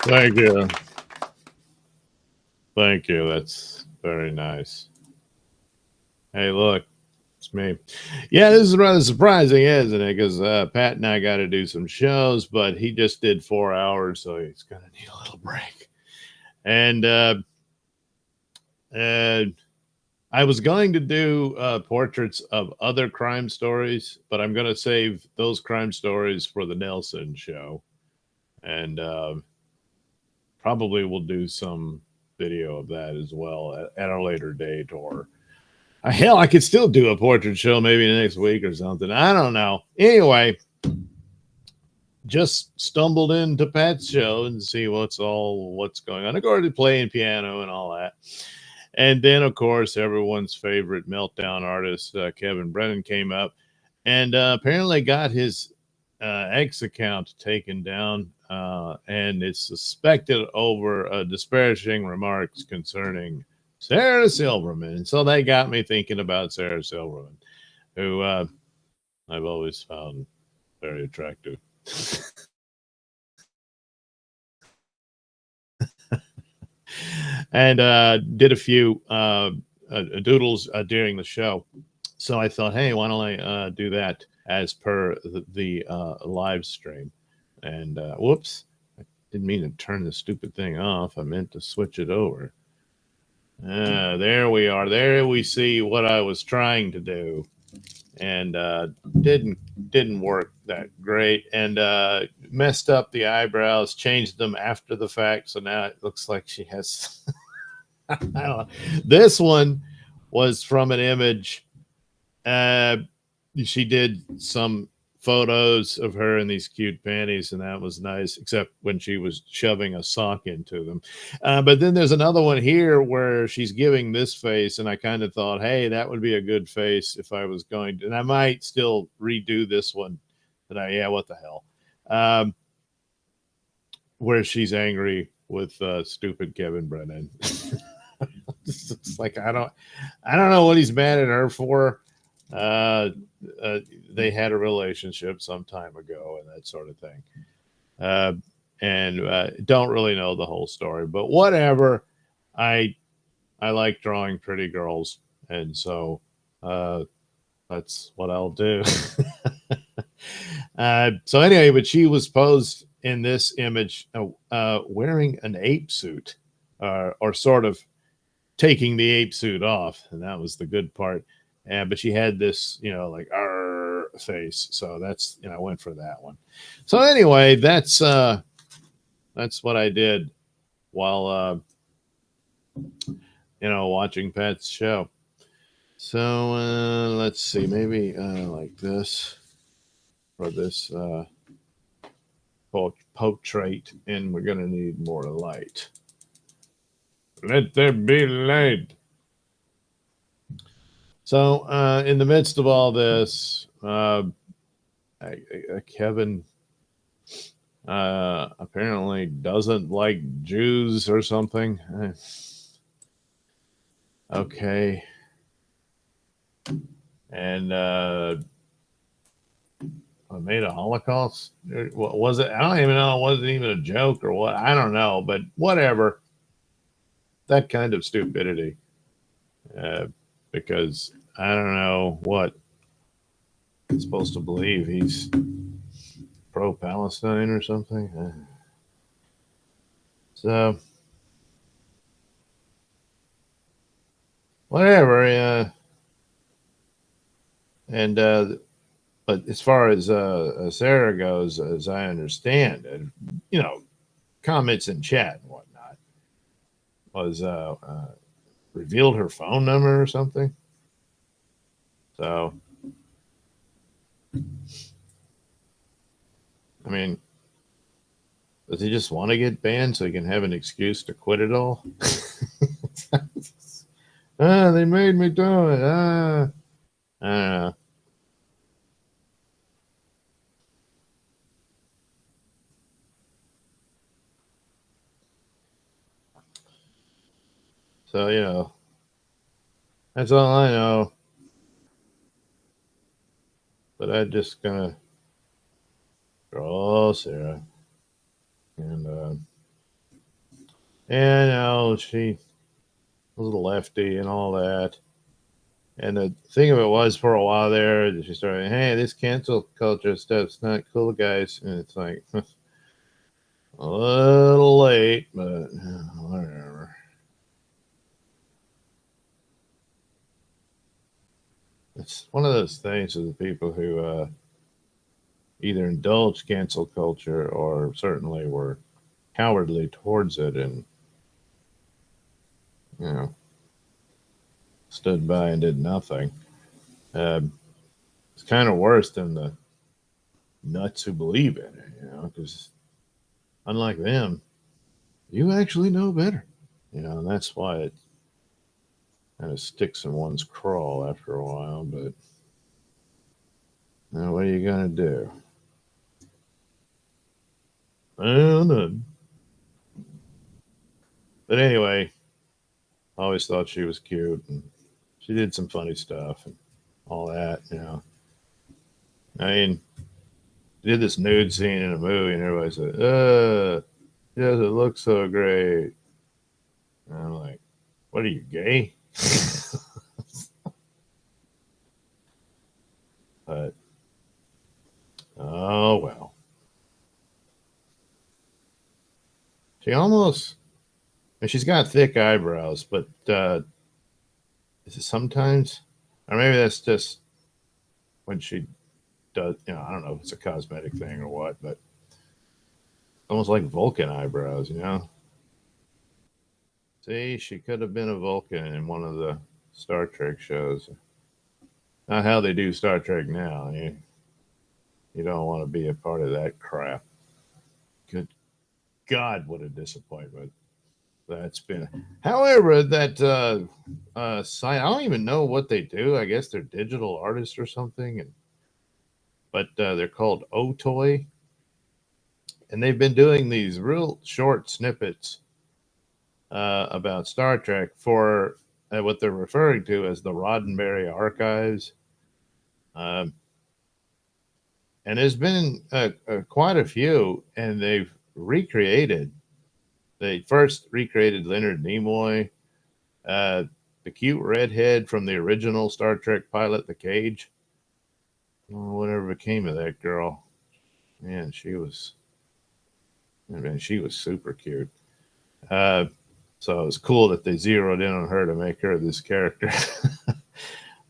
Thank you. Thank you. That's very nice. Hey, look, it's me. Yeah, this is rather surprising, isn't it? Because Pat and I got to do some shows, but he just did 4 hours, so he's going to need a little break. And uh, I was going to do portraits of other crime stories, but I'm going to save those crime stories for the Nelson show. And probably we'll do some video of that as well at a later date. Or hell, I could still do a portrait show maybe next week or something. I don't know. Anyway, just stumbled into Pat's show and see what's going on. I already playing piano and all that. And then, of course, everyone's favorite meltdown artist, Kevin Brennan, came up and apparently got his X account taken down. And it's suspected over disparaging remarks concerning Sarah Silverman. And so they got me thinking about Sarah Silverman, who I've always found very attractive. And did a few doodles during the show. So I thought, hey, why don't I do that as per the live stream? And whoops, I didn't mean to turn the stupid thing off. I meant to switch it over. There we are. There we see what I was trying to do, and didn't work that great, and messed up the eyebrows. Changed them after the fact, so now it looks like she has. I don't know. This one was from an image. Uh, she did some photos of her in these cute panties, and that was nice, except when she was shoving a sock into them. But then there's another one here where she's giving this face, and I kind of thought, hey, that would be a good face if I was going to, and I might still redo this one. But yeah, what the hell? Um, where she's angry with stupid Kevin Brennan. It's like I don't know what he's mad at her for. Uh, they had a relationship some time ago and that sort of thing. Uh, and don't really know the whole story, but whatever. I I like drawing pretty girls, and so uh, that's what I'll do. So anyway, but she was posed in this image wearing an ape suit, or sort of taking the ape suit off, and that was the good part. But she had this, like face, so I went for that one. So anyway, that's what I did while watching Pat's show. So let's see, maybe like this for this portrait, and we're gonna need more light. Let there be light. So, in the midst of all this, Kevin apparently doesn't like Jews or something. Okay. And made a Holocaust. What was it? I don't even know. It wasn't even a joke or what. I don't know, but whatever. That kind of stupidity. Uh, because I don't know what I'm supposed to believe. He's pro Palestine or something. So, whatever. Yeah. And, but as far as Sarah goes, as I understand it, comments in chat and whatnot, was revealed her phone number or something. So, I mean, does he just want to get banned so he can have an excuse to quit it all? They made me do it. I don't know. So, that's all I know. But I'm just gonna draw Sarah and And she was a lefty and all that. And the thing of it was, for a while there, she started, hey, this cancel culture stuff's not cool, guys. And it's like, a little late, but whatever. It's one of those things of the people who either indulge cancel culture or certainly were cowardly towards it and, you know, stood by and did nothing. Uh, it's kind of worse than the nuts who believe in it, because unlike them, you actually know better, and that's why it kind of sticks in one's craw after a while. But what are you gonna do? Well, none. But anyway, I always thought she was cute, and she did some funny stuff and all that. I mean, did this nude scene in a movie, and everybody said, she doesn't look so great." And I'm like, "What are you, gay?" But oh well. She almost, and she's got thick eyebrows, but is it sometimes, or maybe that's just when she does. I don't know if it's a cosmetic thing or what, but almost like Vulcan eyebrows. See, she could have been a Vulcan in one of the Star Trek shows. Not how they do Star Trek now. You don't want to be a part of that crap. Good God, what a disappointment that's been. However, that site, I don't even know what they do. I guess they're digital artists or something, but they're called Otoy, and they've been doing these real short snippets about Star Trek for what they're referring to as the Roddenberry Archives. Um, and there's been quite a few, and they've recreated. They first recreated Leonard Nimoy, uh, the cute redhead from the original Star Trek pilot, The Cage. Oh, whatever became of that girl? Man, she was super cute. Uh, so it was cool that they zeroed in on her to make her this character.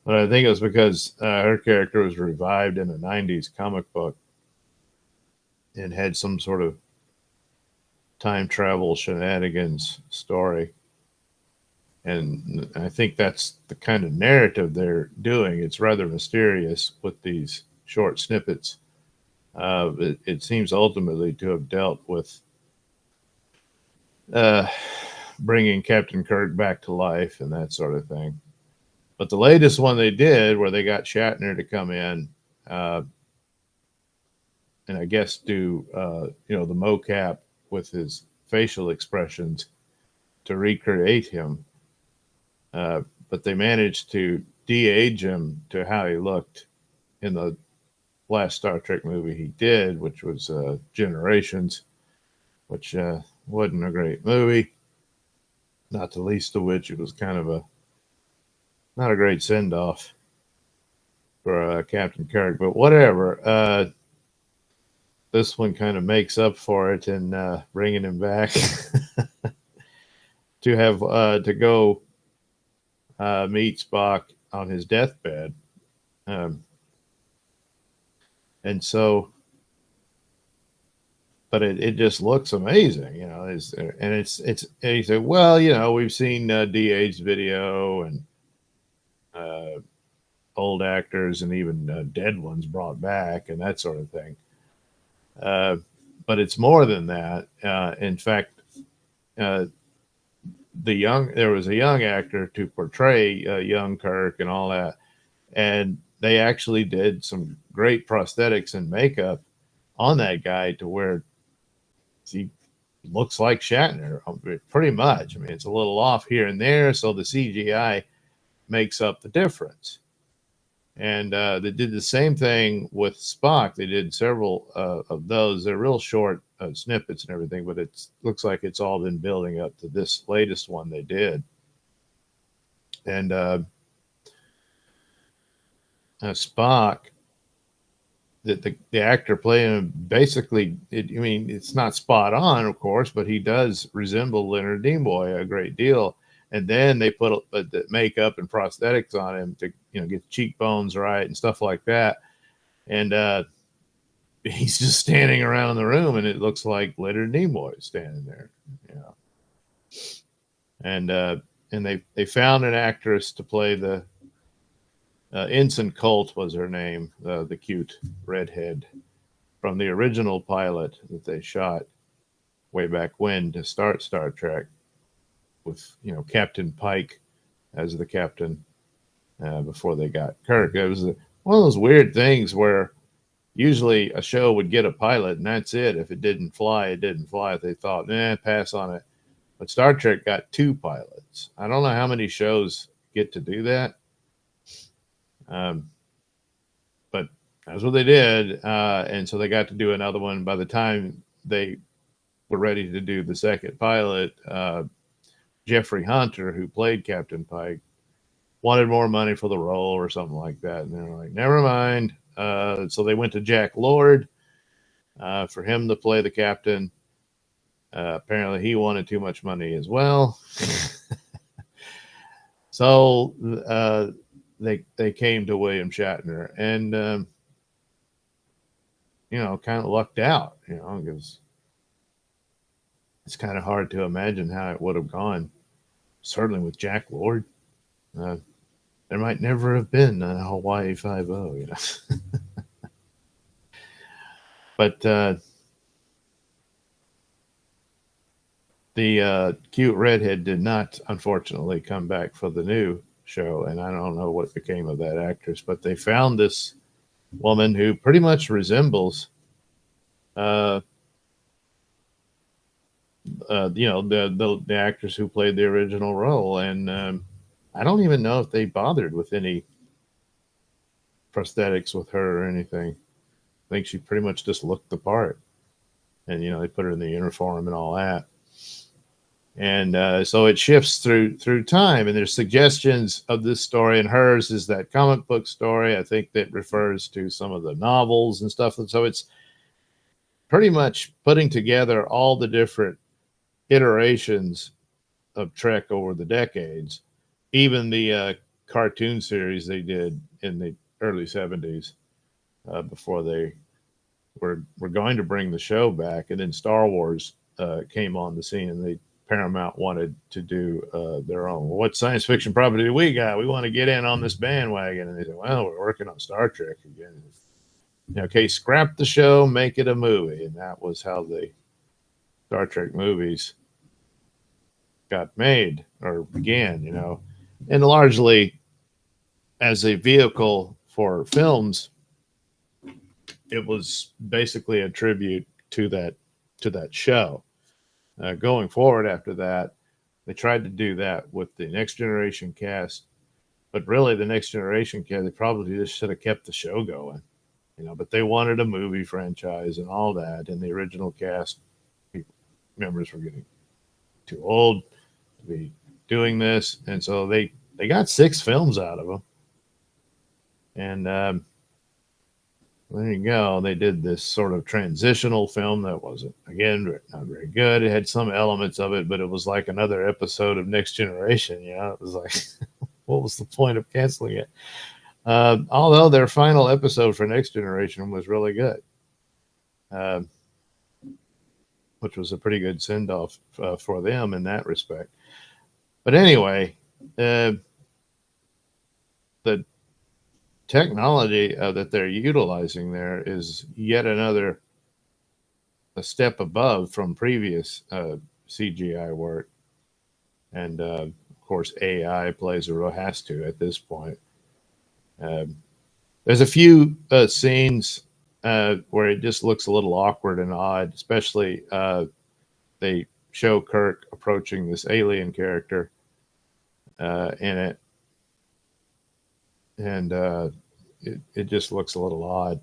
But I think it was because her character was revived in a '90s comic book and had some sort of time travel shenanigans story. And I think that's the kind of narrative they're doing. It's rather mysterious with these short snippets. It seems ultimately to have dealt with uh, bringing Captain Kirk back to life and that sort of thing. But the latest one they did, where they got Shatner to come in uh, and I guess do the mocap with his facial expressions to recreate him, but they managed to de-age him to how he looked in the last Star Trek movie he did, which was Generations, which wasn't a great movie. Not the least of which it was kind of not a great send off for Captain Kirk, but whatever. This one kind of makes up for it in bringing him back to have to go meet Spock on his deathbed, um, and so, but it just looks amazing. And he said, well, we've seen DA's video and uh, old actors and even dead ones brought back and that sort of thing. Uh, but it's more than that. In fact, uh, there was a young actor to portray young Kirk and all that, and they actually did some great prosthetics and makeup on that guy to where he looks like Shatner pretty much. I mean, it's a little off here and there, so the CGI makes up the difference. And they did the same thing with Spock. They did several of those. They're real short snippets and everything, but it looks like it's all been building up to this latest one they did. And Spock, the actor playing him, basically, I mean, it's not spot on, of course, but he does resemble Leonard Nimoy a great deal. And then they put the makeup and prosthetics on him to, get the cheekbones right and stuff like that. And he's just standing around the room, and it looks like Leonard Nimoy standing there, And they found an actress to play the Ensign Colt was her name, the cute redhead from the original pilot that they shot way back when to start Star Trek, with Captain Pike as the captain before they got Kirk. It was one of those weird things where usually a show would get a pilot and that's it. If it didn't fly, it didn't fly. They thought, pass on it. But Star Trek got 2 pilots. I don't know how many shows get to do that. But that's what they did. And so they got to do another one. By the time they were ready to do the second pilot, Jeffrey Hunter, who played Captain Pike, wanted more money for the role or something like that. And they were like, never mind. So they went to Jack Lord for him to play the captain. Apparently he wanted too much money as well. So they came to William Shatner and, kind of lucked out, because it's kind of hard to imagine how it would have gone. Certainly with Jack Lord. There might never have been a Hawaii Five-0, But the cute redhead did not, unfortunately, come back for the new show, and I don't know what became of that actress. But they found this woman who pretty much resembles, the actress who played the original role, and I don't even know if they bothered with any prosthetics with her or anything. I think she pretty much just looked the part, and they put her in the uniform and all that. And so it shifts through time, and there's suggestions of this story, and hers is that comic book story. I think that refers to some of the novels and stuff. And so it's pretty much putting together all the different iterations of Trek over the decades, even the cartoon series they did in the early 70s before they were going to bring the show back. And then Star Wars came on the scene, and Paramount wanted to do their own. Well, what science fiction property do we got? We want to get in on this bandwagon. And they said, well, we're working on Star Trek again. Okay, scrap the show, make it a movie. And that was how the Star Trek movies got made or began, and largely as a vehicle for films, it was basically a tribute to that show. Going forward after that, they tried to do that with the Next Generation cast, but really the Next Generation cast, they probably just should have kept the show going, but they wanted a movie franchise and all that, and the original cast members were getting too old to be doing this, and so they got 6 films out of them, and there you go. They did this sort of transitional film that wasn't, again, not very good. It had some elements of it, but it was like another episode of Next Generation. It was like, what was the point of canceling it? Although their final episode for Next Generation was really good, which was a pretty good send-off for them in that respect. But anyway, the technology that they're utilizing there is yet a step above from previous CGI work. And of course, AI plays a role, has to at this point. There's a few scenes where it just looks a little awkward and odd, especially they show Kirk approaching this alien character in it. And it just looks a little odd.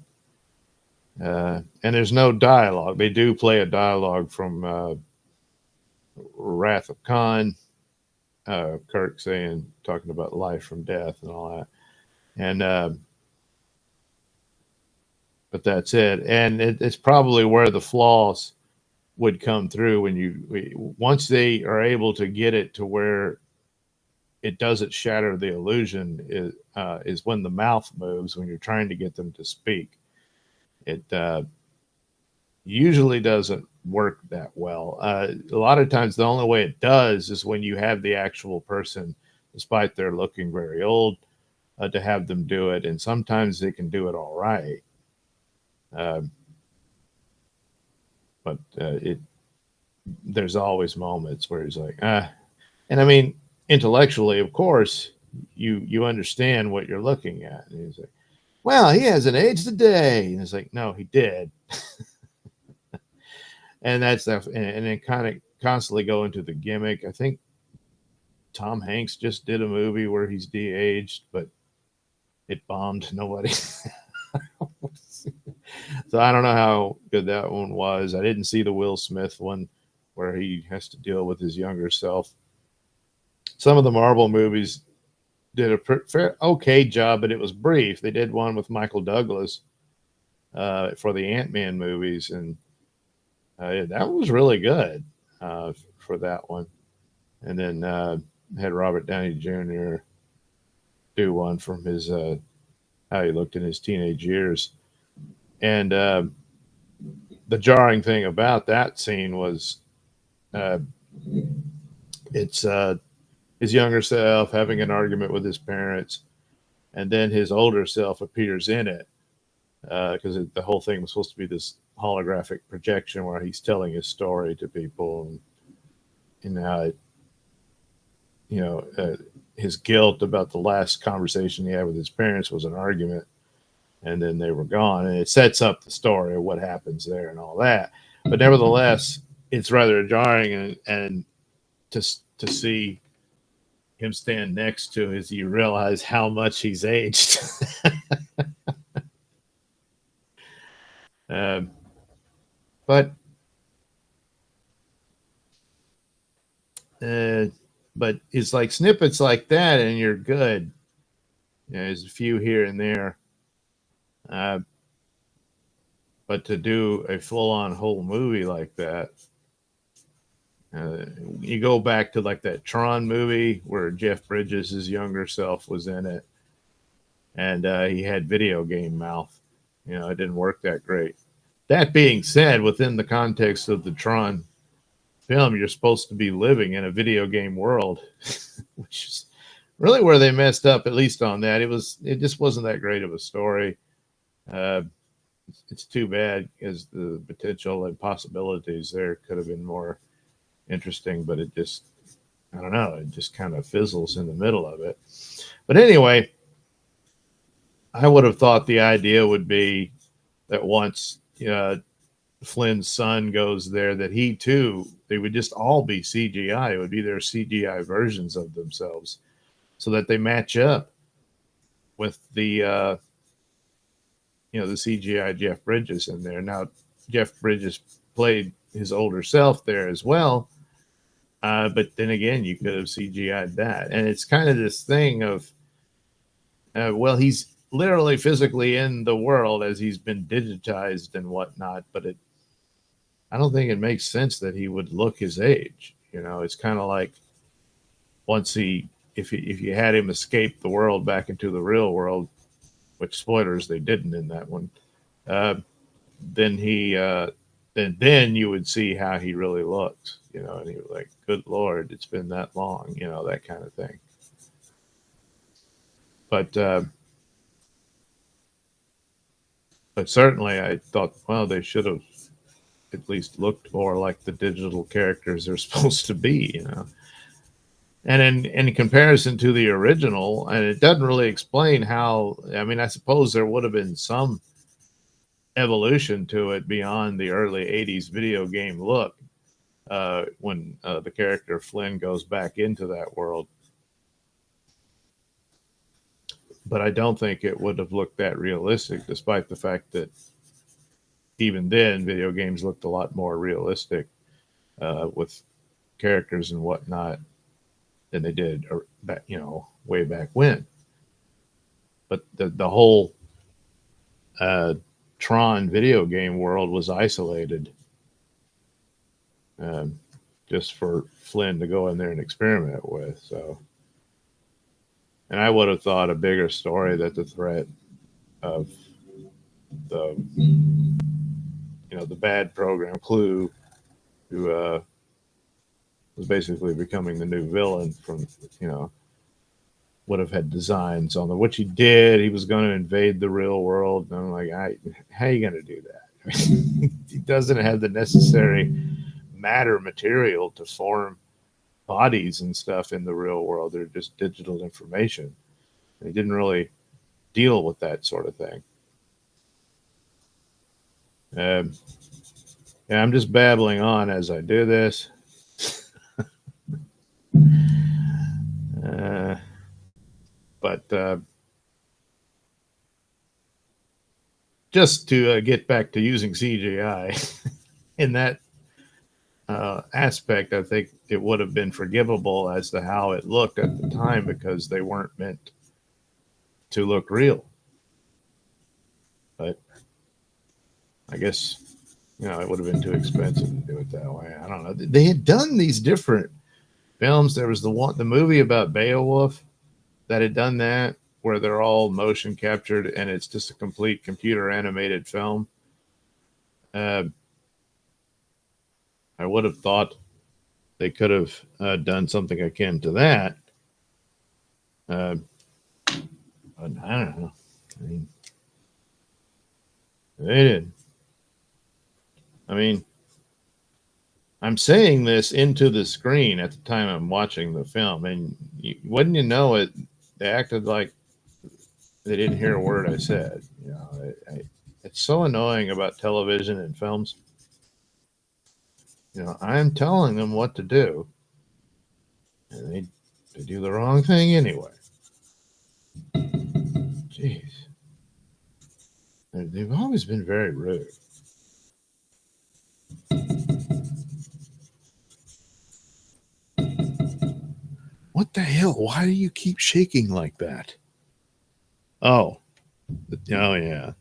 And there's no dialogue. They do play a dialogue from Wrath of Khan, Kirk saying, talking about life from death and all that. And but that's it. And it's probably where the flaws would come through when once they are able to get it to where it doesn't shatter the illusion is when the mouth moves when you're trying to get them to speak. It usually doesn't work that well. A lot of times, the only way it does is when you have the actual person, despite their looking very old, to have them do it. And sometimes they can do it all right. Uh, but there's always moments where he's like, ah. And I mean, intellectually, of course, you understand what you're looking at. And he's like, well, he hasn't aged a day. And it's like, no, he did. And that's that. And then kind of constantly go into the gimmick. I think Tom Hanks just did a movie where he's de-aged, but it bombed. Nobody. So I don't know how good that one was. I didn't see the Will Smith one where he has to deal with his younger self. Some of the Marvel movies did a fair, okay job, but it was brief. They did one with Michael Douglas for the Ant-Man movies, and that was really good for that one. And then had Robert Downey Jr. do one from his how he looked in his teenage years. And the jarring thing about that scene was uh, it's his younger self having an argument with his parents, and then his older self appears in it because the whole thing was supposed to be this holographic projection where he's telling his story to people, and how you know his guilt about the last conversation he had with his parents was an argument, and then they were gone, and it sets up the story of what happens there and all that. But nevertheless, it's rather jarring, and to see him stand next to as you realize how much he's aged. um, but uh, but it's like snippets like that, and you're good. There's a few here and there, uh, but to do a full-on whole movie like that, you go back to like that Tron movie where Jeff Bridges' younger self was in it, and he had video game mouth. It didn't work that great. That being said, within the context of the Tron film, you're supposed to be living in a video game world, which is really where they messed up. At least on that, it just wasn't that great of a story. Uh, it's too bad because the potential and possibilities there could have been more interesting, but it just, I don't know, it just kind of fizzles in the middle of it. But anyway, I would have thought the idea would be that once Flynn's son goes there, that he too, they would just all be CGI. It would be their CGI versions of themselves so that they match up with the CGI Jeff Bridges in there. Now, Jeff Bridges played his older self there as well. But then again, you could have CGI'd that. And it's kind of this thing of, well, he's literally physically in the world as he's been digitized and whatnot, but I don't think it makes sense that he would look his age. It's kind of like once if you had him escape the world back into the real world, which spoilers, they didn't in that one, uh, then then you would see how he really looked, and he was like, good Lord, it's been that long, that kind of thing. But certainly I thought, well, they should have at least looked more like the digital characters they're supposed to be. And in comparison to the original, and it doesn't really explain how, I mean, I suppose there would have been some evolution to it beyond the early 80s video game look when the character Flynn goes back into that world. But I don't think it would have looked that realistic, despite the fact that even then, video games looked a lot more realistic with characters and whatnot than they did, back, way back when. But the whole uh, Tron video game world was isolated, um, just for Flynn to go in there and experiment with. So, and I would have thought a bigger story that the threat of the the bad program Clue, who was basically becoming the new villain from would have had designs on which he did. He was going to invade the real world, and I'm like, how are you going to do that? He doesn't have the necessary matter material to form bodies and stuff in the real world. They're just digital information. They didn't really deal with that sort of thing. Um, yeah, I'm just babbling on as I do this. But just to get back to using CGI in that aspect, I think it would have been forgivable as to how it looked at the time because they weren't meant to look real. But I guess it would have been too expensive to do it that way. I don't know. They had done these different films. There was the movie about Beowulf that had done that, where they're all motion captured and it's just a complete computer animated film. I would have thought they could have done something akin to that. But I don't know. I mean, they did. I mean, I'm saying this into the screen at the time I'm watching the film, and wouldn't you know it? They acted like they didn't hear a word I said. It's so annoying about television and films. I'm telling them what to do, and they do the wrong thing anyway. Jeez, they've always been very rude. What the hell? Why do you keep shaking like that? Oh yeah.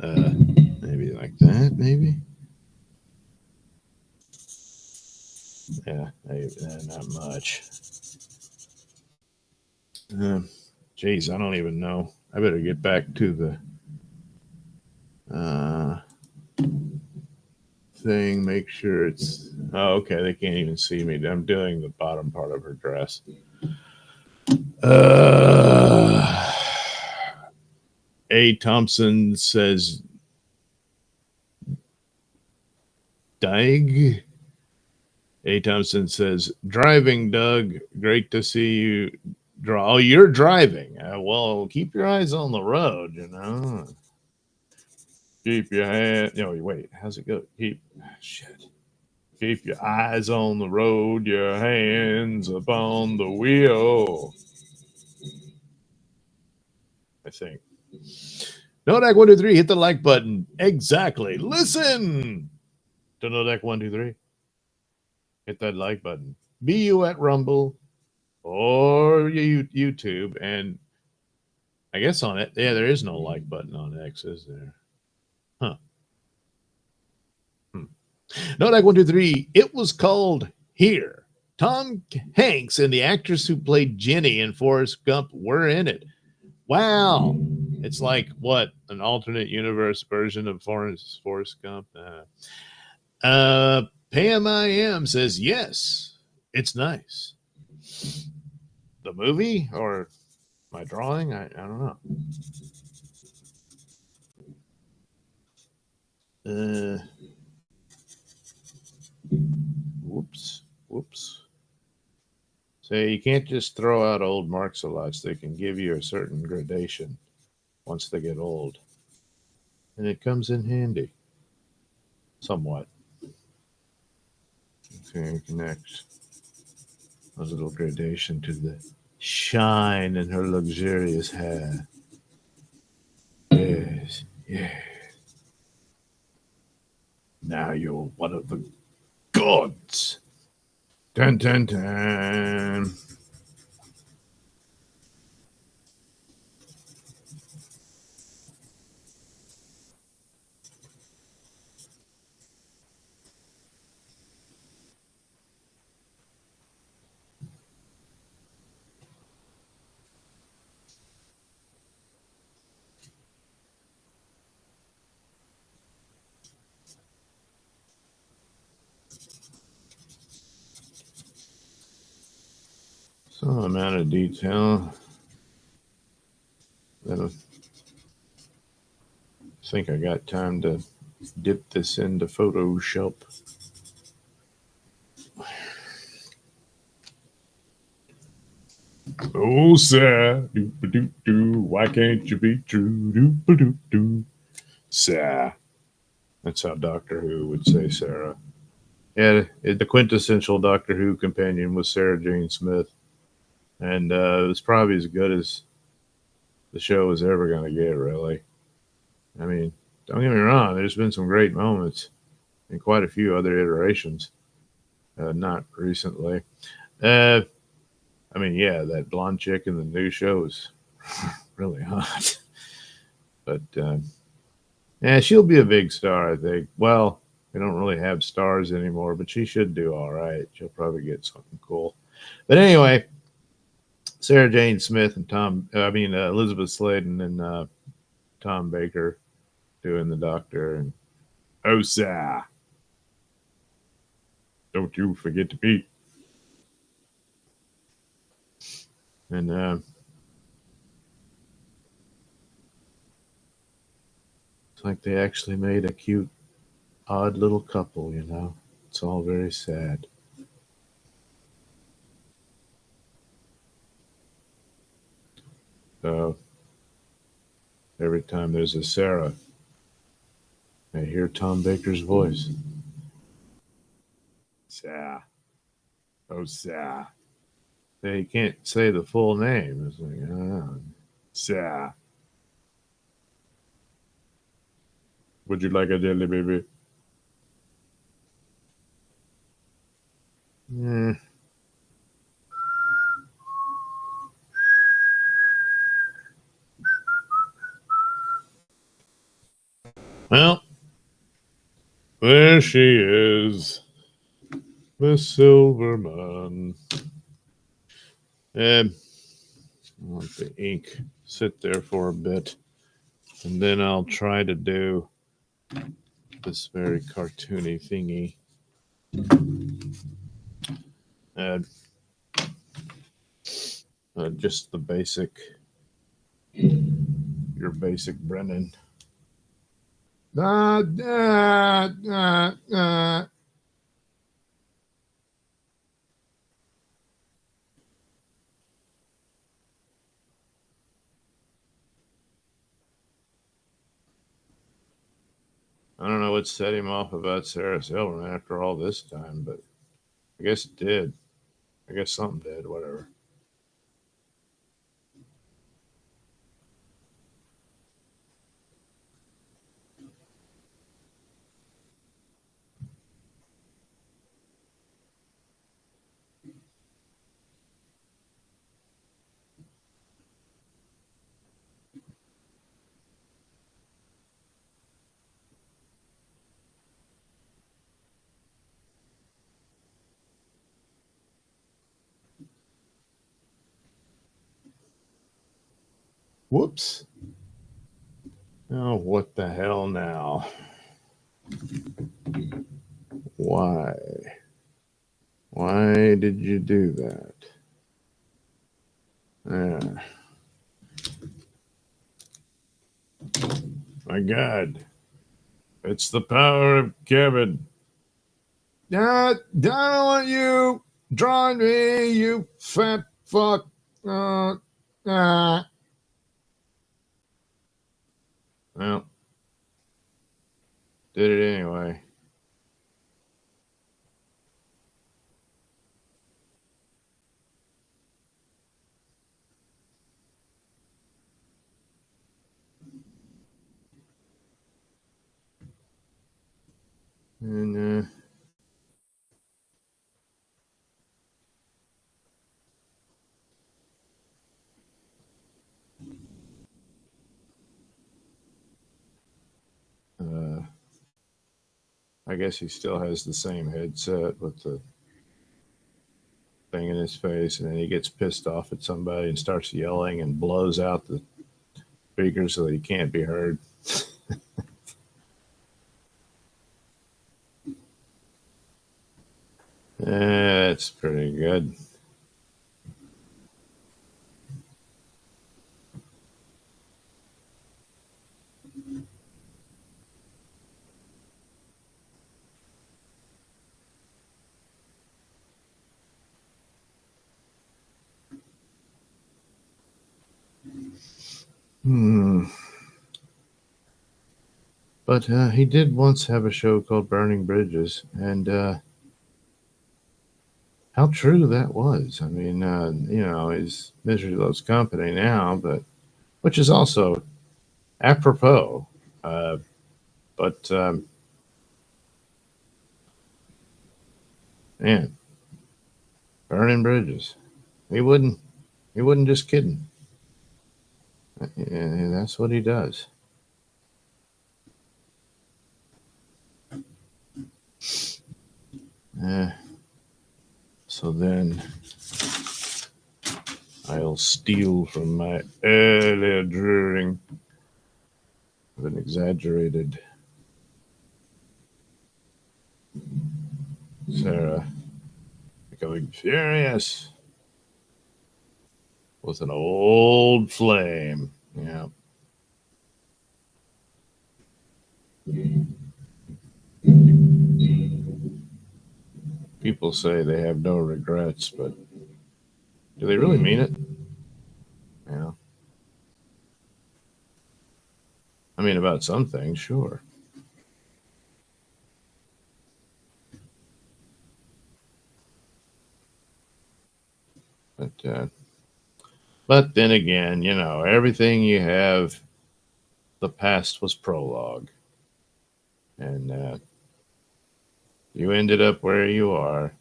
Maybe like that, maybe. Yeah, not much. Geez, I don't even know. I better get back to the thing, make sure it's... Oh, okay, they can't even see me. I'm doing the bottom part of her dress. A. Thompson says, Doug. A. Thompson says, driving, Doug. Great to see you draw. Oh, you're driving. Well, keep your eyes on the road, Keep your hand. Wait, how's it go? Keep your eyes on the road, your hands upon the wheel. I think. Nodak123, hit the like button. Exactly. Listen to Nodak123. Hit that like button. Be you at Rumble or YouTube. And I guess on it, yeah, there is no like button on X, is there? Huh. Nodak123, it was called Here. Tom Hanks and the actress who played Jenny in Forrest Gump were in it. Wow. It's like, what, an alternate universe version of Forrest Gump? PMIM says, yes, it's nice. The movie or my drawing? I don't know. Whoops. Say, you can't just throw out old marks a lot. They can give you a certain gradation once they get old. And it comes in handy. Somewhat. Okay, connect a little gradation to the shine in her luxurious hair. Yes. now you're one of the gods. Dun dun dun. Some amount of detail. I think I got time to dip this into Photoshop. Oh, sir, doo why can't you be true? Doo sir. That's how Doctor Who would say Sarah. Yeah, the quintessential Doctor Who companion was Sarah Jane Smith, and it was probably as good as the show was ever going to get. Really, I mean, don't get me wrong. There's been some great moments and quite a few other iterations. Not recently. Uh, I mean, yeah, that blonde chick in the new show is really hot, but yeah, she'll be a big star, I think. Well, we don't really have stars anymore, but she should do all right. She'll probably get something cool. But anyway, Sarah Jane Smith and Elizabeth Sladen and Tom Baker doing the Doctor, and oh, sir, don't you forget to be. And it's like they actually made a cute, odd little couple. It's all very sad. So every time there's a Sarah, I hear Tom Baker's voice. Sarah. Oh, Sarah. They can't say the full name. It's like, Sarah. Would you like a jelly baby? Yeah. Well, there she is. The Silverman. And I'll let the ink sit there for a bit. And then I'll try to do this very cartoony thingy. And just the basic, your basic Brennan. Ah, ah, ah, ah. I don't know what set him off about Sarah Silverman after all this time, but I guess it did. I guess something did, whatever. Whoops. Oh, what the hell now? Why? Why did you do that? Yeah. My God. It's the power of Kevin. I don't want you drawing me, you fat fuck. Uh. Well, did it anyway. I guess he still has the same headset with the thing in his face, and then he gets pissed off at somebody and starts yelling and blows out the speaker so that he can't be heard. That's pretty good. Hmm. But he did once have a show called Burning Bridges, and how true that was. I mean, he's Misery Loves Company now, but which is also apropos. Uh, but man, burning bridges. He wouldn't. He wouldn't just kidding. And that's what he does. Uh, so then I'll steal from my earlier drawing of an exaggerated Sarah becoming furious with an old flame. Yeah. People say they have no regrets, but do they really mean it? Yeah. I mean, about some things, sure. But then again, everything you have, the past was prologue, and you ended up where you are.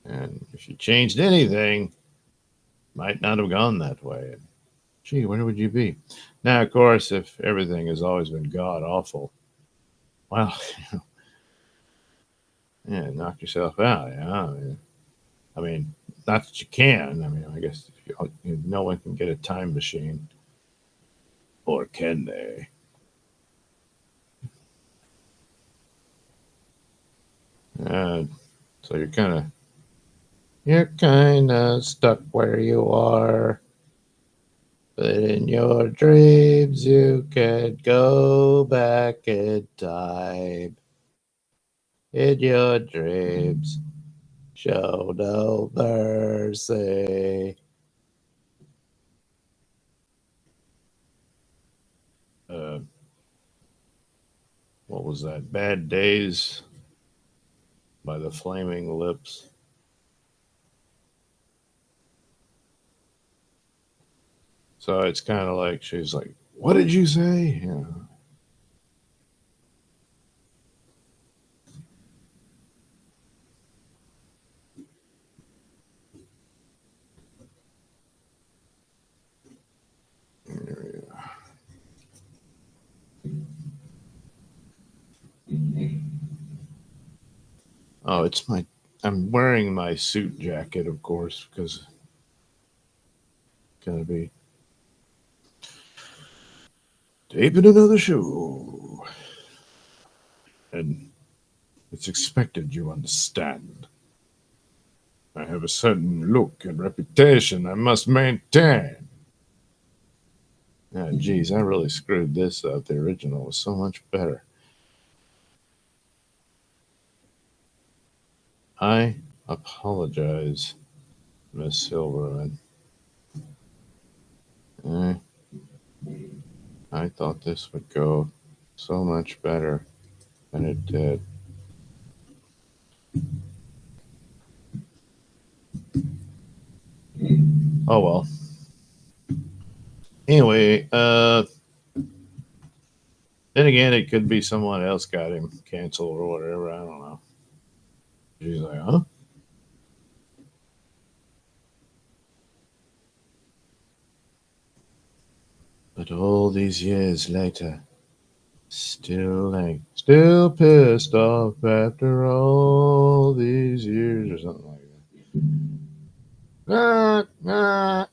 And if you changed anything, might not have gone that way. Gee, where would you be? Now, of course, if everything has always been god awful, well, yeah, knock yourself out. Yeah, I mean, not that you can. I mean, I guess no one can get a time machine, or can they? Uh, so you're kind of stuck where you are, but in your dreams you could go back in time. In your dreams, show no mercy. Uh, what was that? Bad Days by the Flaming Lips. So it's kind of like she's like, "What did you say?" Oh, it's my. I'm wearing my suit jacket, of course, because it's gonna be taping another show, and it's expected. You understand? I have a certain look and reputation I must maintain. Ah, geez, I really screwed this up. The original was so much better. I apologize, Miss Silverman. I, I thought this would go so much better than it did. Oh well. Anyway, then again, it could be someone else got him canceled or whatever. I don't know. She's like, huh? But all these years later, still ain't Still pissed off after all these years, or something like that.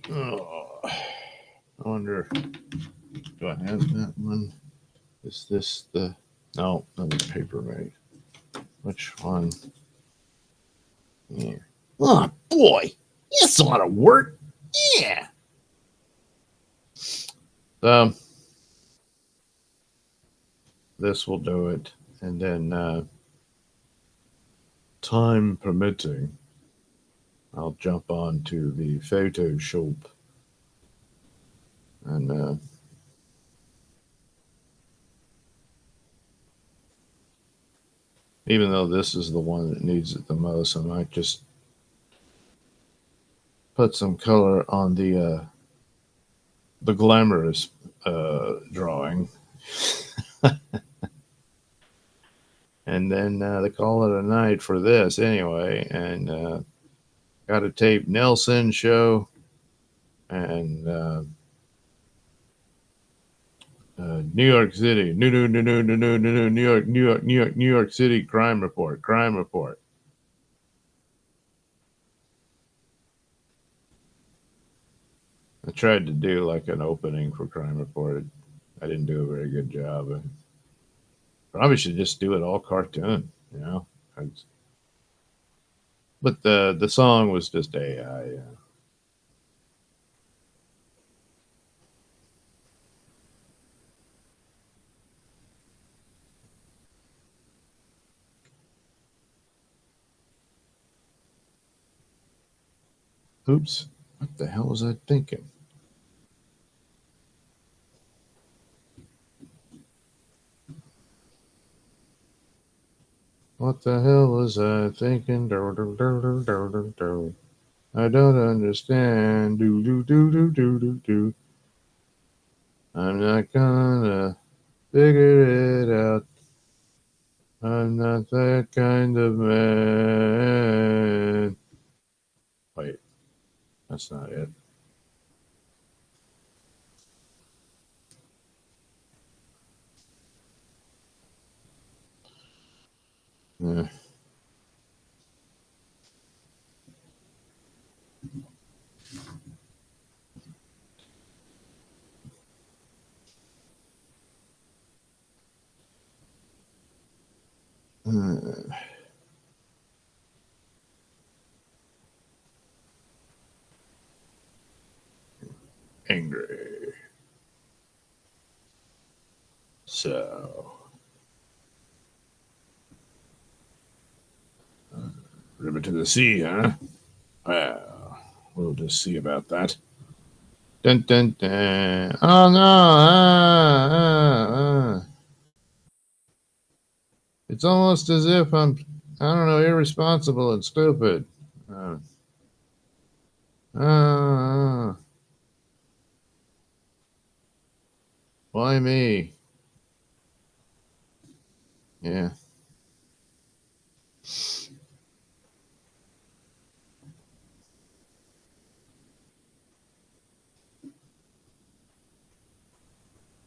Oh, I wonder, do I have that one? Is this the, no, another Papermate. Which one? Yeah. Oh boy, this ought to work. Yeah. Um, this will do it, and then time permitting, I'll jump on to the Photoshop and even though this is the one that needs it the most, I might just put some color on the glamorous drawing, and then they call it a night for this anyway. And got a tape Nelson show and New York City, New York, New York City crime report, crime report. I tried to do like an opening for crime report. I didn't do a very good job. I probably should just do it all cartoon, you know. But the song was just AI. Oops, what the hell was I thinking? What the hell was I thinking? I don't understand. Do do do do do do do. I'm not gonna figure it out. I'm not that kind of man. Wait, that's not it. Eh, angry. So, river to the sea, huh? Well, we'll just see about that. Dun dun dun. Oh no! It's almost as if I don't know, irresponsible and stupid. Uh, uh, why me? Yeah.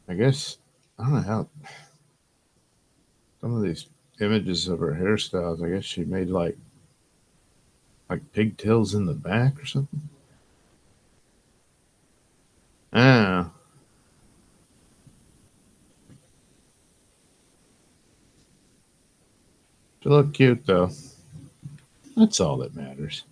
I guess I don't know how some of these images of her hairstyles. I guess she made like pigtails in the back or something. Ah, she look cute though. That's all that matters.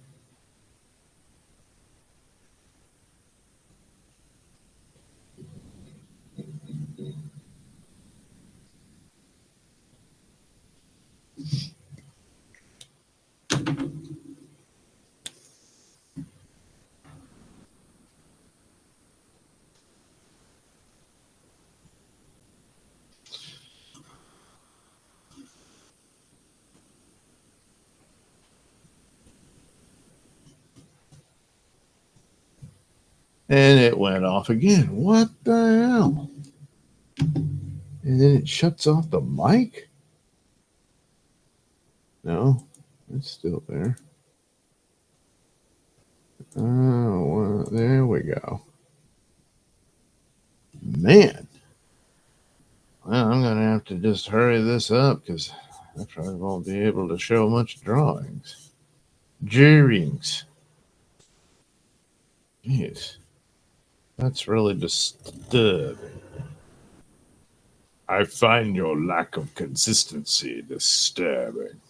And it went off again. What the hell? And then it shuts off the mic? No, it's still there. Oh, well, there we go. Man, well, I'm going to have to just hurry this up because I probably won't be able to show much drawings. Drawings. Jeez, that's really disturbing. I find your lack of consistency disturbing.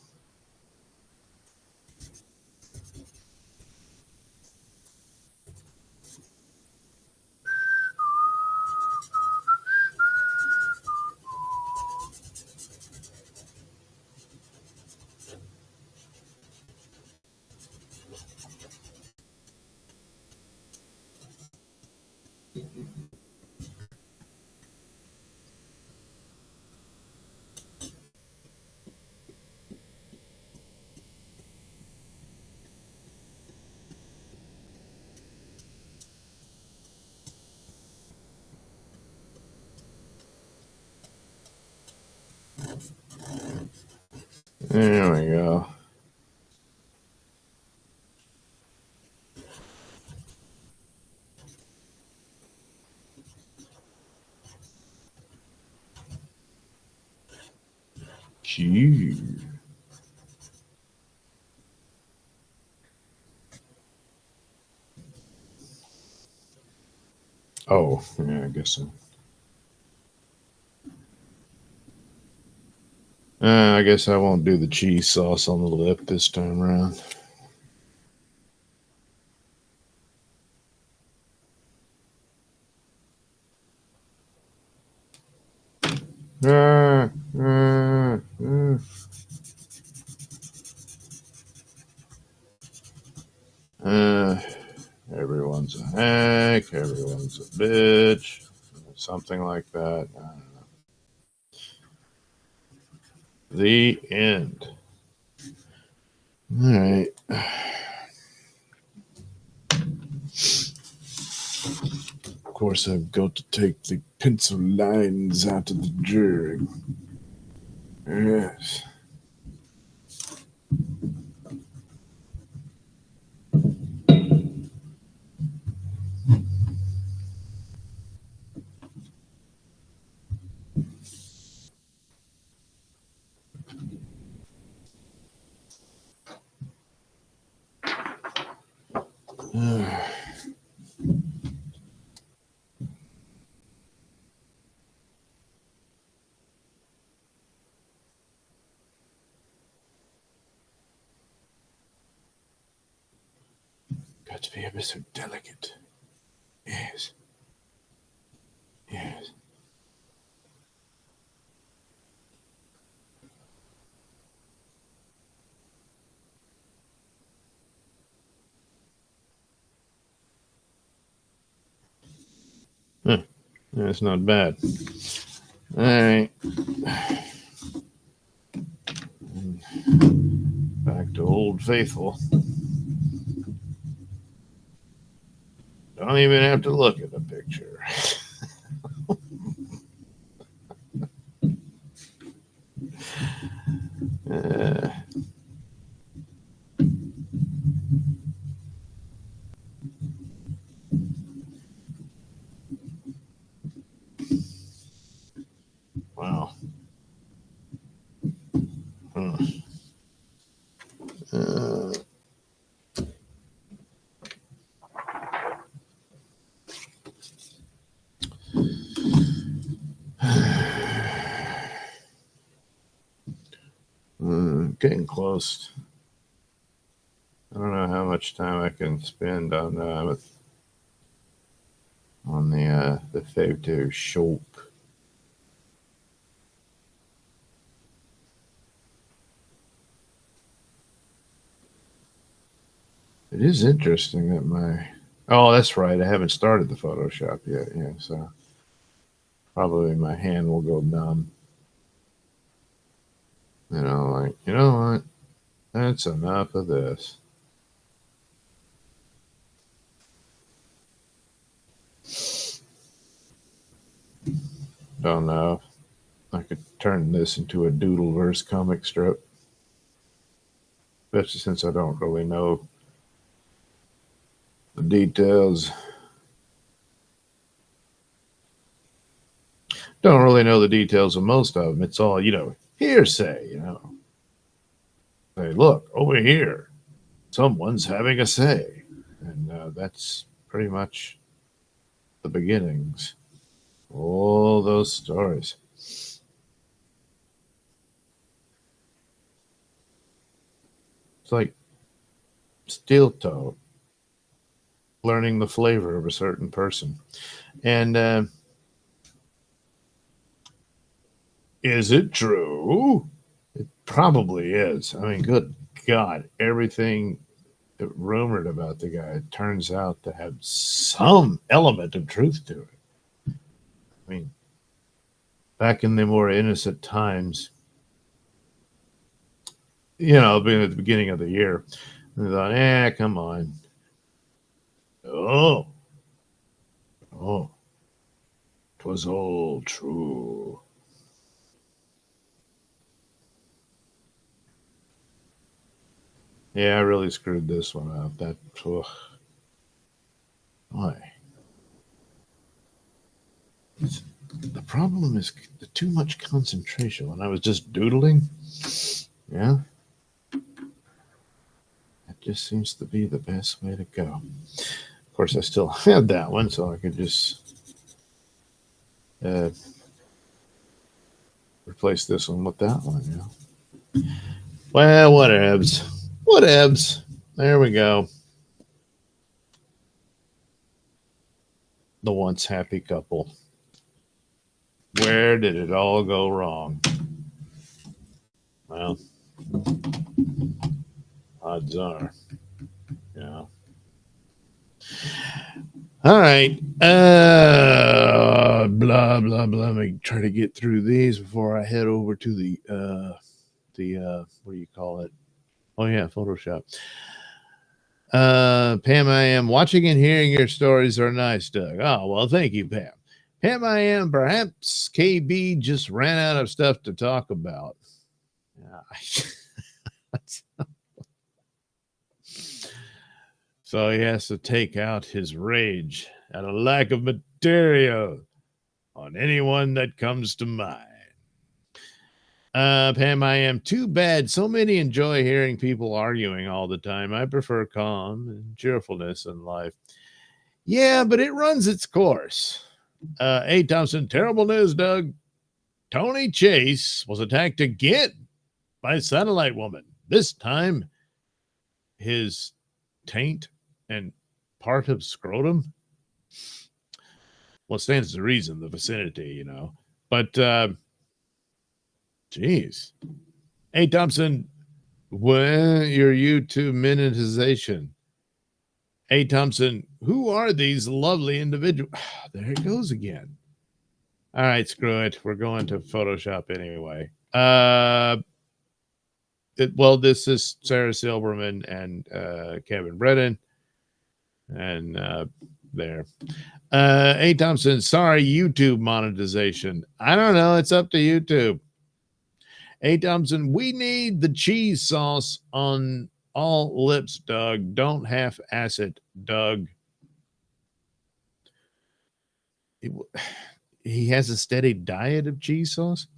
There we go. Gee. Oh, yeah, I guess so. I guess I won't do the cheese sauce on the lip this time around. Uh, uh, uh. Uh, everyone's a hack, everyone's a bitch, something like that. I don't know. The end. All right. Of course, I've got to take the pencil lines out of the drawing. Yes. Got to be ever so delicate. Yes. Yes. Huh. That's not bad. All right. Back to Old Faithful. Don't even have to look at the picture. Uh, wow. Huh. Uh, getting close. I don't know how much time I can spend on the Photoshop. It is interesting that my oh, that's right. I haven't started the Photoshop yet. Yeah, so probably my hand will go numb. Like you know what? That's enough of this. Don't know. I could turn this into a Doodleverse comic strip, especially since I don't really know The details. Don't really know the details of most of them. It's all, hearsay, Say, look, over here, someone's having a say. And that's pretty much the beginnings. All those stories. It's like steel toe learning the flavor of a certain person. And is it true? It probably is. I mean, good God, everything rumored about the guy turns out to have some element of truth to it. I mean, back in the more innocent times, being at the beginning of the year, I thought, come on. Oh, 'twas all true. Yeah, I really screwed this one up. Why? The problem is the too much concentration. When I was just doodling, yeah, that just seems to be the best way to go. Of course, I still had that one, so I could just replace this one with that one. Well, whatevs. There we go. The once happy couple. Where did it all go wrong? Well, odds are, All right. Blah blah blah. Let me try to get through these before I head over to the what do you call it? Oh yeah, Photoshop. Pam, I am watching and hearing your stories are nice, Doug. Oh well, thank you, Pam. Pam, I am. Perhaps KB just ran out of stuff to talk about. So he has to take out his rage at a lack of material on anyone that comes to mind. Pam, I am. Too bad. So many enjoy hearing people arguing all the time. I prefer calm and cheerfulness in life. Yeah, but it runs its course. A. Thompson, terrible news, Doug. Tony Chase was attacked again by a satellite woman. This time, his taint and part of scrotum. Well, it stands to reason, the vicinity, But, geez. Hey, Thompson, when your YouTube monetization? Hey, Thompson, who are these lovely individuals? There it goes again. All right, screw it. We're going to Photoshop anyway. This is Sarah Silverman and Kevin Brennan. And there. Hey, Thompson, sorry, YouTube monetization. I don't know. It's up to YouTube. Hey, Thompson, we need the cheese sauce on all lips, Doug. Don't half-ass it, Doug. He has a steady diet of cheese sauce.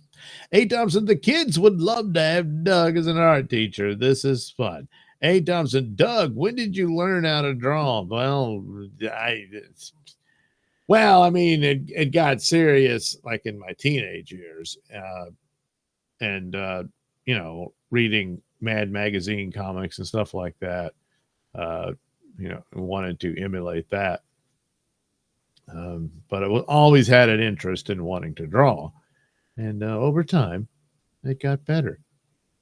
Hey, Thompson, the kids would love to have Doug as an art teacher. This is fun. Hey, Thompson, Doug, when did you learn how to draw? Well, it got serious like in my teenage years. Reading Mad Magazine comics and stuff like that, wanted to emulate that. But I always had an interest in wanting to draw. And over time, it got better.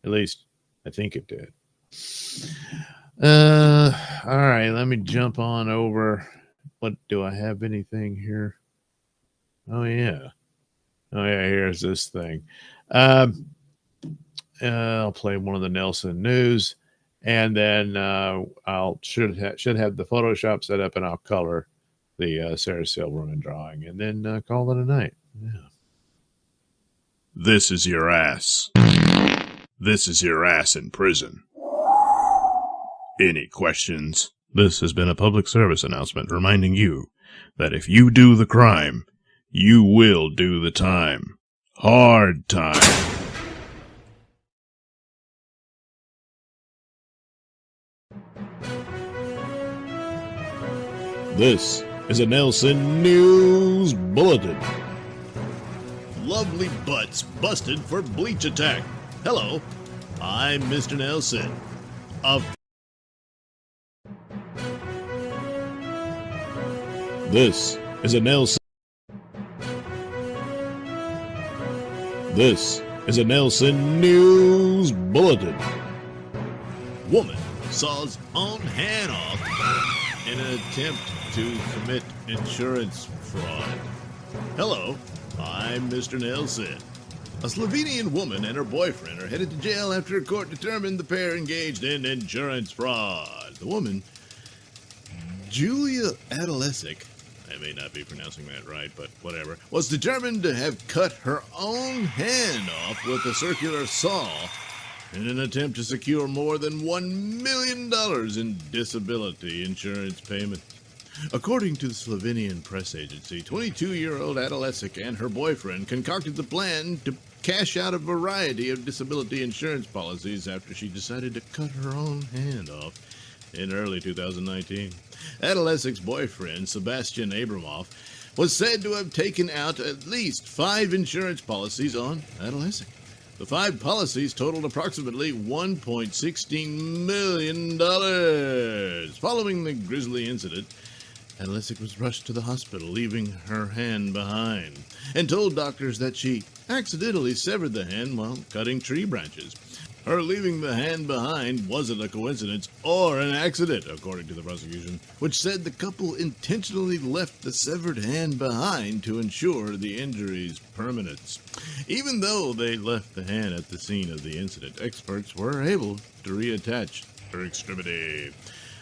At least I think it did. All right, let me jump on over. What do I have anything here? Oh yeah, here's this thing. I'll play one of the Nelson News, and then should have the Photoshop set up, and I'll color the Sarah Silverman drawing, and then call it a night. Yeah. This is your ass. This is your ass in prison. Any questions? This has been a public service announcement reminding you that if you do the crime, you will do the time. Hard time. This is a Nelson News Bulletin. Lovely butts busted for bleach attack. Hello, I'm Mr. Nelson of... This is a Nelson... This is a Nelson News Bulletin. Woman saws own hand off in an attempt to commit insurance fraud. Hello, I'm Mr. Nelson. A Slovenian woman and her boyfriend are headed to jail after a court determined the pair engaged in insurance fraud. The woman, Julia Adolesik, I may not be pronouncing that right, but whatever, was determined to have cut her own hand off with a circular saw in an attempt to secure more than $1 million in disability insurance payment. According to the Slovenian press agency, 22-year-old Adolesik and her boyfriend concocted the plan to cash out a variety of disability insurance policies after she decided to cut her own hand off in early 2019. Adolesik's boyfriend, Sebastian Abramov, was said to have taken out at least 5 insurance policies on Adolesik. The 5 policies totaled approximately $1.16 million. Following the grisly incident, Adolesik was rushed to the hospital, leaving her hand behind, and told doctors that she accidentally severed the hand while cutting tree branches. Her leaving the hand behind wasn't a coincidence or an accident, according to the prosecution, which said the couple intentionally left the severed hand behind to ensure the injury's permanence. Even though they left the hand at the scene of the incident, experts were able to reattach her extremity.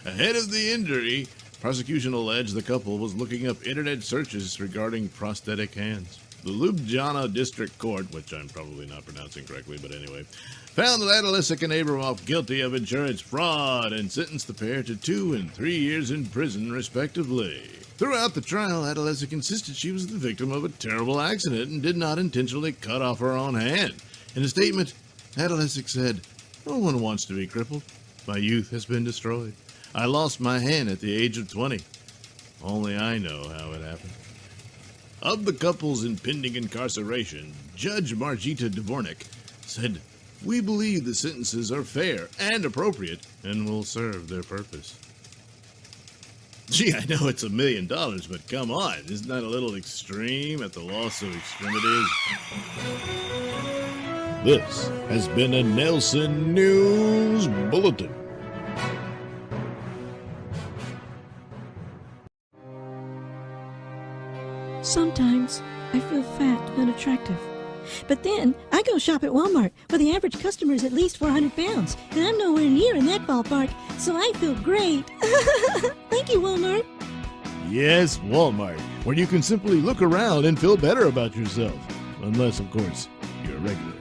Ahead of the injury, prosecution alleged the couple was looking up internet searches regarding prosthetic hands. The Ljubljana District Court, which I'm probably not pronouncing correctly, but anyway, found that Adolesik and Abramov guilty of insurance fraud and sentenced the pair to 2 and 3 years in prison, respectively. Throughout the trial, Adolesik insisted she was the victim of a terrible accident and did not intentionally cut off her own hand. In a statement, Adolesik said, "No one wants to be crippled. My youth has been destroyed. I lost my hand at the age of 20. Only I know how it happened." Of the couple's impending incarceration, Judge Margita Dvornik said, "We believe the sentences are fair and appropriate and will serve their purpose." Gee, I know it's $1 million, but come on, isn't that a little extreme at the loss of extremities? This has been a Nelson News Bulletin. Sometimes I feel fat and unattractive. But then I go shop at Walmart, where the average customer is at least 400 pounds, and I'm nowhere near in that ballpark, so I feel great. Thank you, Walmart. Yes, Walmart, where you can simply look around and feel better about yourself. Unless, of course, you're a regular.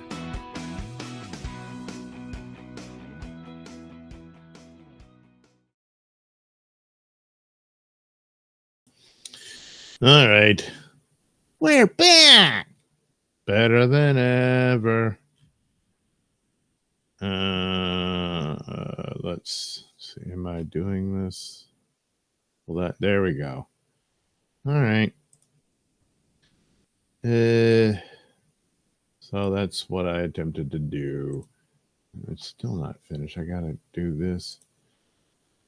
All right. We're back. Better than ever. Let's see. Am I doing this? Well, there we go. All right. So that's what I attempted to do. It's still not finished. I gotta do this.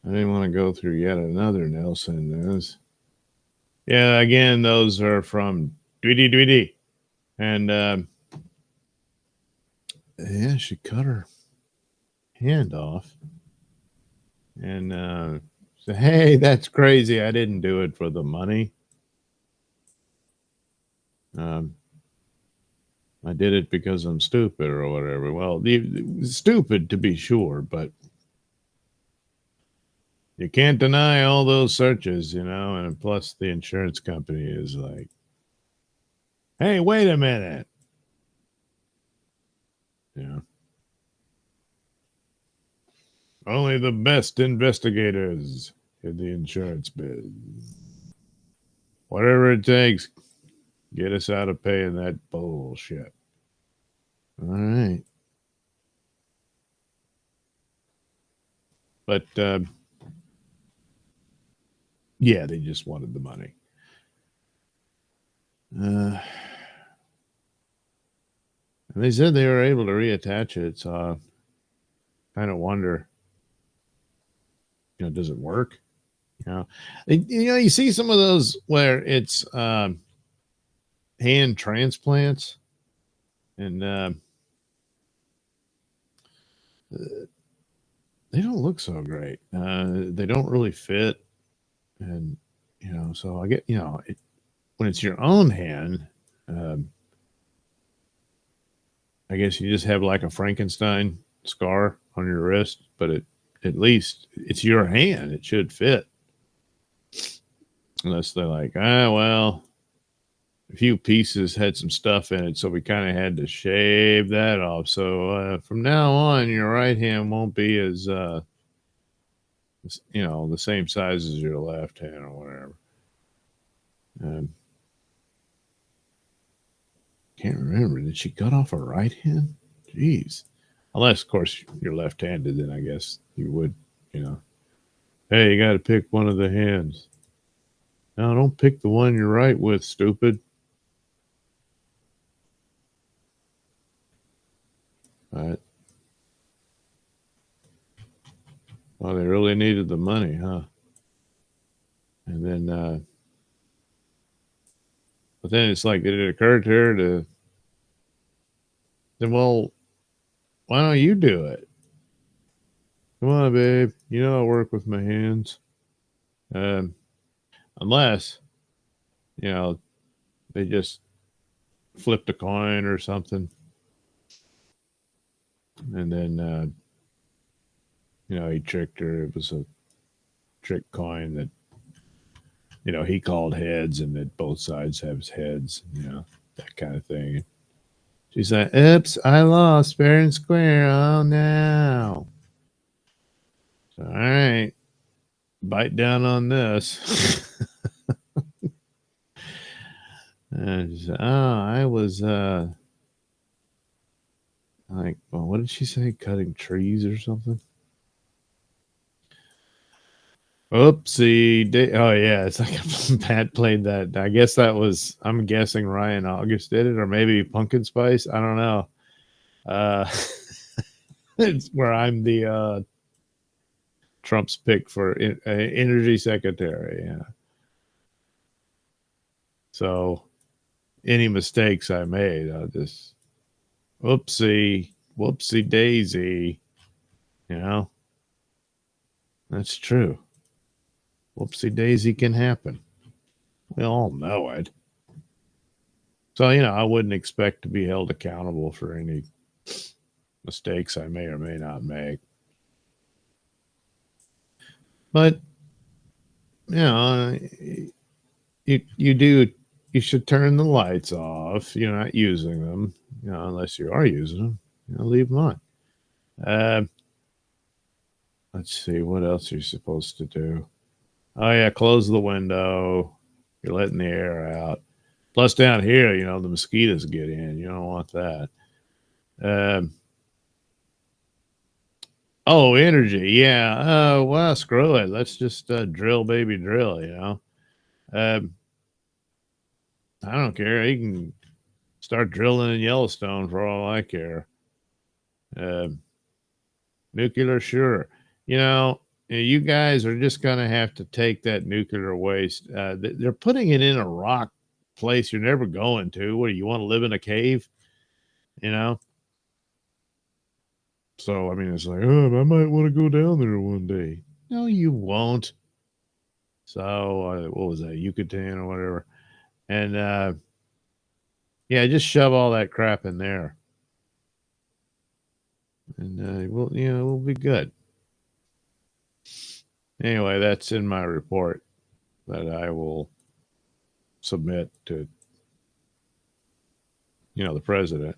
I didn't want to go through yet another Nelson News. Yeah, again, those are from Dweety. And yeah, she cut her hand off. And said, "Hey, that's crazy. I didn't do it for the money. I did it because I'm stupid or whatever." Well, stupid to be sure, but you can't deny all those searches, and plus the insurance company is like, "Hey, wait a minute." Only the best investigators in the insurance biz. Whatever it takes, get us out of paying that bullshit. All right. But yeah, they just wanted the money. And they said they were able to reattach it, so I kind of wonder, does it work? You see some of those where it's hand transplants, and they don't look so great. They don't really fit, and so I get when it's your own hand. I guess you just have like a Frankenstein scar on your wrist, but at least it's your hand. It should fit. Unless they're like, well, a few pieces had some stuff in it, so we kind of had to shave that off. So from now on, your right hand won't be as, the same size as your left hand or whatever. Can't remember. Did she cut off her right hand? Jeez. Unless, of course, you're left-handed, then I guess you would, Hey, you got to pick one of the hands. No, don't pick the one you're right with, stupid. All right. Well, they really needed the money, huh? And then, but then it's like, did it occur to her then, well, why don't you do it? Come on, babe. I work with my hands. Unless, they just flipped a coin or something. And then, he tricked her. It was a trick coin that, he called heads and that both sides have heads, that kind of thing. She's like, oops, I lost fair and square. Oh, no. So, all right. Bite down on this. And she said, I was like, well, what did she say? Cutting trees or something? Oopsie. Oh, yeah. It's like Pat played that. I guess that was, I'm guessing Ryan August did it, or maybe Pumpkin Spice. I don't know. It's where I'm the Trump's pick for energy secretary. Yeah. So any mistakes I made, I'll just whoopsie daisy. That's true. Whoopsie daisy can happen. We all know it. So, I wouldn't expect to be held accountable for any mistakes I may or may not make. But, you should turn the lights off. You're not using them, unless you are using them, leave them on. Let's see, what else are you supposed to do? Oh, yeah, close the window. You're letting the air out. Plus, down here, the mosquitoes get in. You don't want that. Energy. Yeah. Well, screw it. Let's just drill, baby, drill, I don't care. You can start drilling in Yellowstone for all I care. Nuclear, sure. You guys are just going to have to take that nuclear waste. They're putting it in a rock place you're never going to. What do you want to live in a cave? So, I mean, it's like, I might want to go down there one day. No, you won't. So, what was that? Yucatan or whatever. And, yeah, just shove all that crap in there. And, we'll be good. Anyway, that's in my report that I will submit to, the president.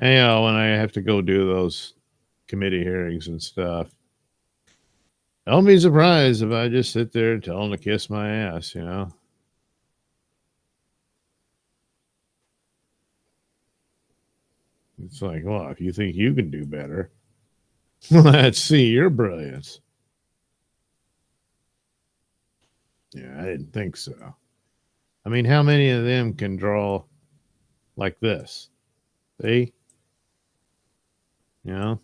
And, when I have to go do those committee hearings and stuff, don't be surprised if I just sit there and tell them to kiss my ass. It's like, well, if you think you can do better, let's see your brilliance. Yeah, I didn't think so. I mean, how many of them can draw like this? See? You know?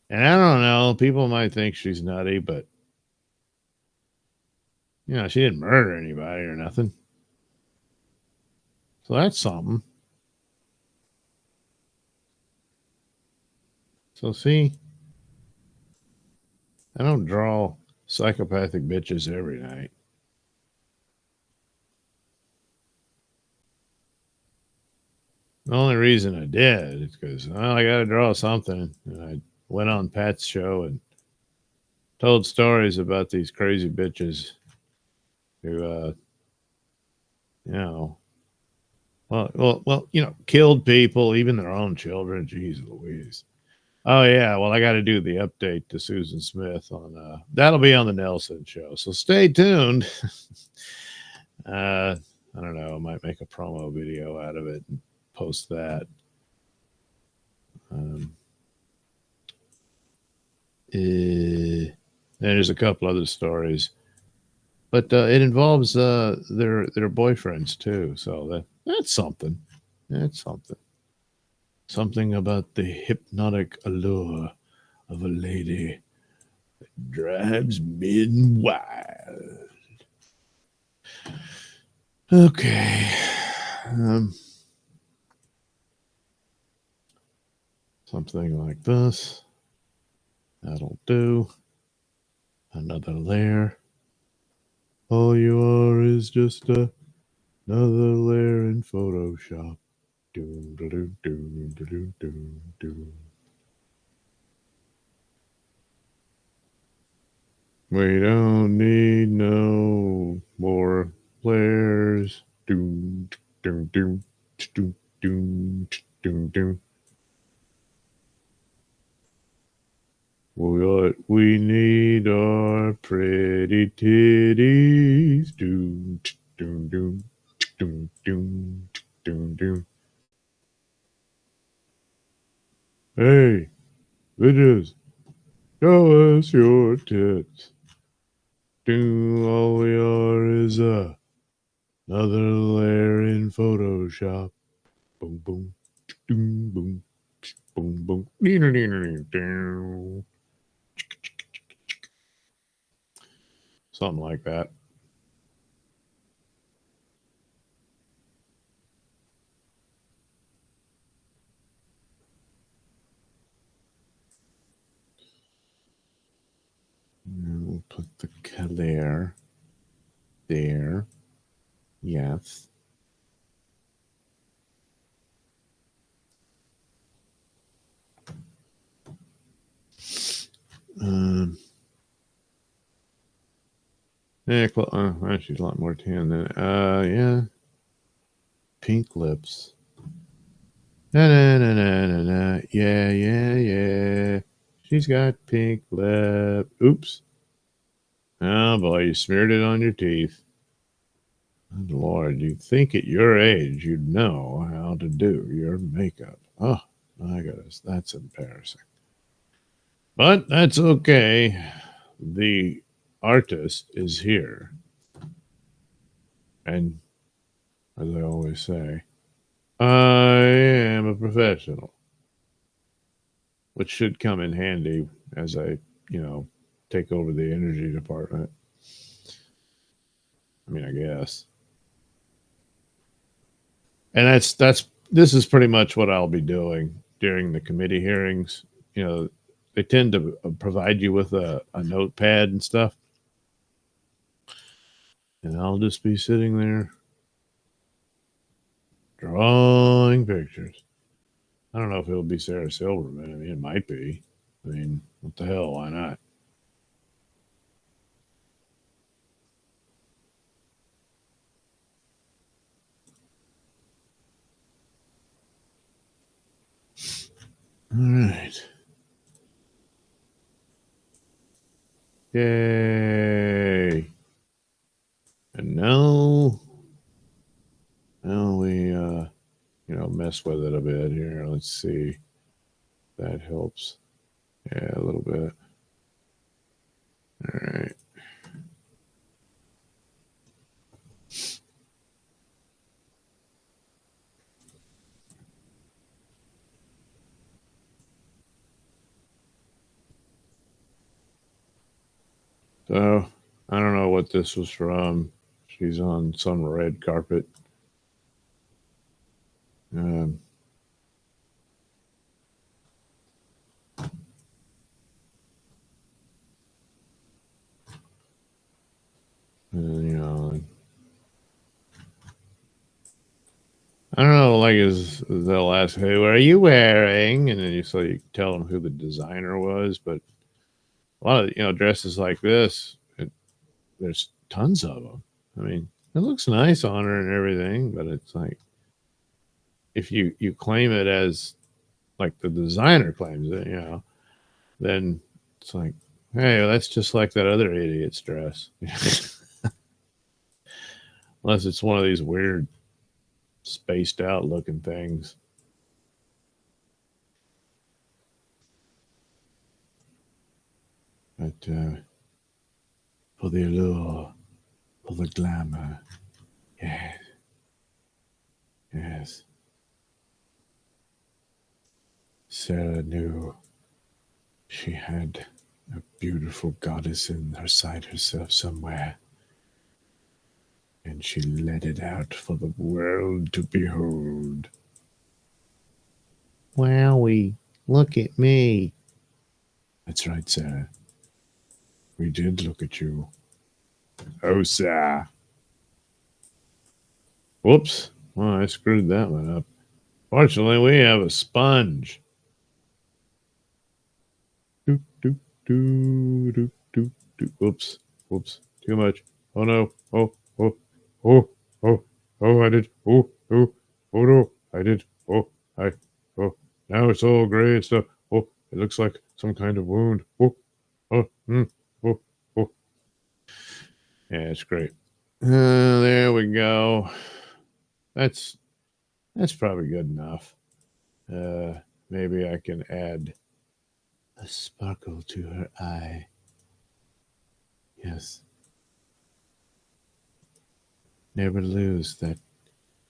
And I don't know, people might think she's nutty, but she didn't murder anybody or nothing. So that's something. So see, I don't draw psychopathic bitches every night. The only reason I did is because I got to draw something. And I went on Pat's show and told stories about these crazy bitches who, killed people, even their own children. Jeez Louise. Oh yeah, well I got to do the update to Susan Smith on that'll be on the Nelson show. So stay tuned. I don't know, I might make a promo video out of it and post that. And there's a couple other stories, but it involves their boyfriends too. So that's something. That's something. Something about the hypnotic allure of a lady that drives men wild. Okay. Something like this. That'll do. Another layer. All you are is just another layer in Photoshop. Doom, doom, doom, doom, doom, doom. We don't need no more layers. Doom, doom, doom, doom, doom, doom, doom. What we need are pretty titties. Doom, doom, doom, doom, doom, doom, doom. Hey, bitches, show us your tits. All we are is another layer in Photoshop. Boom, boom, boom, boom, boom, boom. Something like that. We'll put the color there. Yes. She's a lot more tan than yeah. Pink lips. Na na na na na na. Yeah. She's got pink lip. Oops. Oh boy, you smeared it on your teeth. Good Lord, you'd think at your age you'd know how to do your makeup. Oh my goodness, that's embarrassing. But that's okay. The artist is here. And as I always say, I am a professional, which should come in handy as I, take over the energy department. I mean, I guess. And this is pretty much what I'll be doing during the committee hearings. They tend to provide you with a notepad and stuff. And I'll just be sitting there drawing pictures. I don't know if it'll be Sarah Silverman. I mean, it might be. I mean, what the hell? Why not? All right. Yay. And now we, mess with it a bit here. Let's see. That helps. Yeah, a little bit. All right. So I don't know what this was from. She's on some red carpet. Um, and, I don't know, like they'll ask, "Hey, what are you wearing?" And then you tell them who the designer was. But a lot of dresses like this, there's tons of them. I mean, it looks nice on her and everything, but it's like if you claim it as like the designer claims it, then it's like, hey, well, that's just like that other idiot's dress. Unless it's one of these weird spaced out looking things. But for the allure, for the glamour, yes, yes. Sarah knew she had a beautiful goddess inside herself somewhere, and she let it out for the world to behold. Wowie, look at me. That's right, Sarah. We did look at you. Oh, sir. Whoops. Well, I screwed that one up. Fortunately, we have a sponge. Doop, doop, doop, doop, doop, doop. Whoops. Whoops. Too much. Oh, no. Oh, oh, oh, oh, oh, I did. Oh, oh, oh, no. I did. Oh, oh. Now it's all gray and stuff. Oh, it looks like some kind of wound. Oh, oh, oh, oh. Yeah, it's great. There we go. That's probably good enough. Maybe I can add a sparkle to her eye. Yes. Never lose that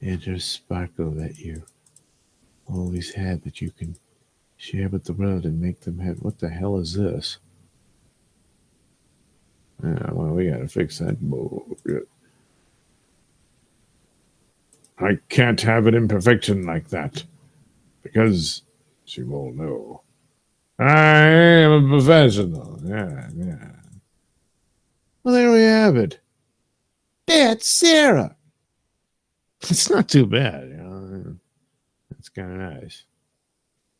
inner sparkle that you always had that you can share with the world and make them have. What the hell is this? Well, we gotta fix that bullshit. I can't have an imperfection like that because she won't know. I am a professional. Yeah. Well, there we have it. That's Sarah. It's not too bad, It's kind of nice.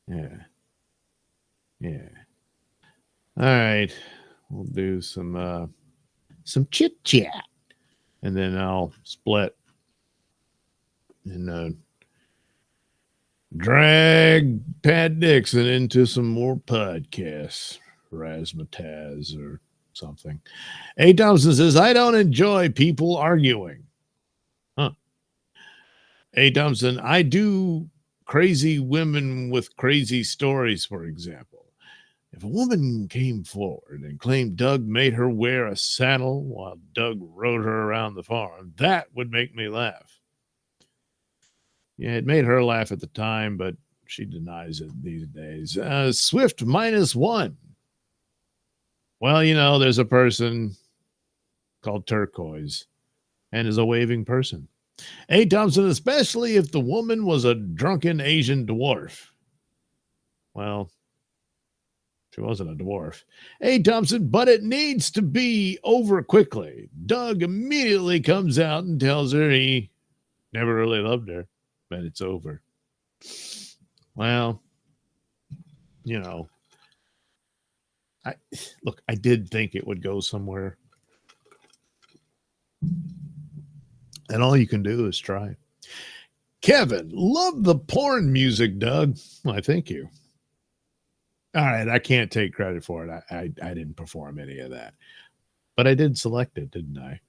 Yeah. All right, we'll do some chit chat, and then I'll split and drag Pat Dixon into some more podcasts, razzmatazz or something. A. Thompson says, I don't enjoy people arguing. Huh. A. Thompson, I do crazy women with crazy stories, for example. If a woman came forward and claimed Doug made her wear a saddle while Doug rode her around the farm, that would make me laugh. Yeah, it made her laugh at the time, but she denies it these days. Swift -1. Well, there's a person called Turquoise and is a waving person. A. Thompson, especially if the woman was a drunken Asian dwarf. Well, she wasn't a dwarf. A. Thompson, but it needs to be over quickly. Doug immediately comes out and tells her he never really loved her, but it's over. Well, I did think it would go somewhere. And all you can do is try. Kevin, love the porn music, Doug. Why, thank you. All right, I can't take credit for it. I didn't perform any of that. But I did select it, didn't I?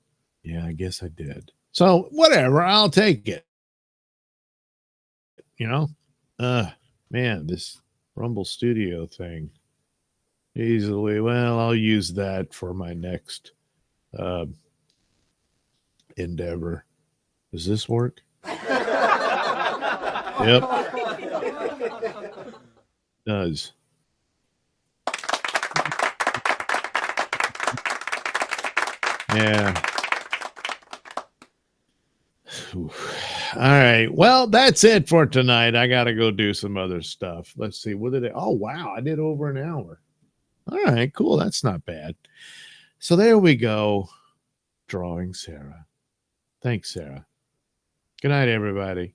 Yeah, I guess I did. So whatever, I'll take it. You know? Man, this Rumble Studio thing. Easily. Well, I'll use that for my next endeavor. Does this work? Yep. Does. Yeah. All right. Well, that's it for tonight. I got to go do some other stuff. Let's see. What did I? Oh, wow. I did over an hour. All right. Cool. That's not bad. So there we go. Drawing Sarah. Thanks, Sarah. Good night, everybody.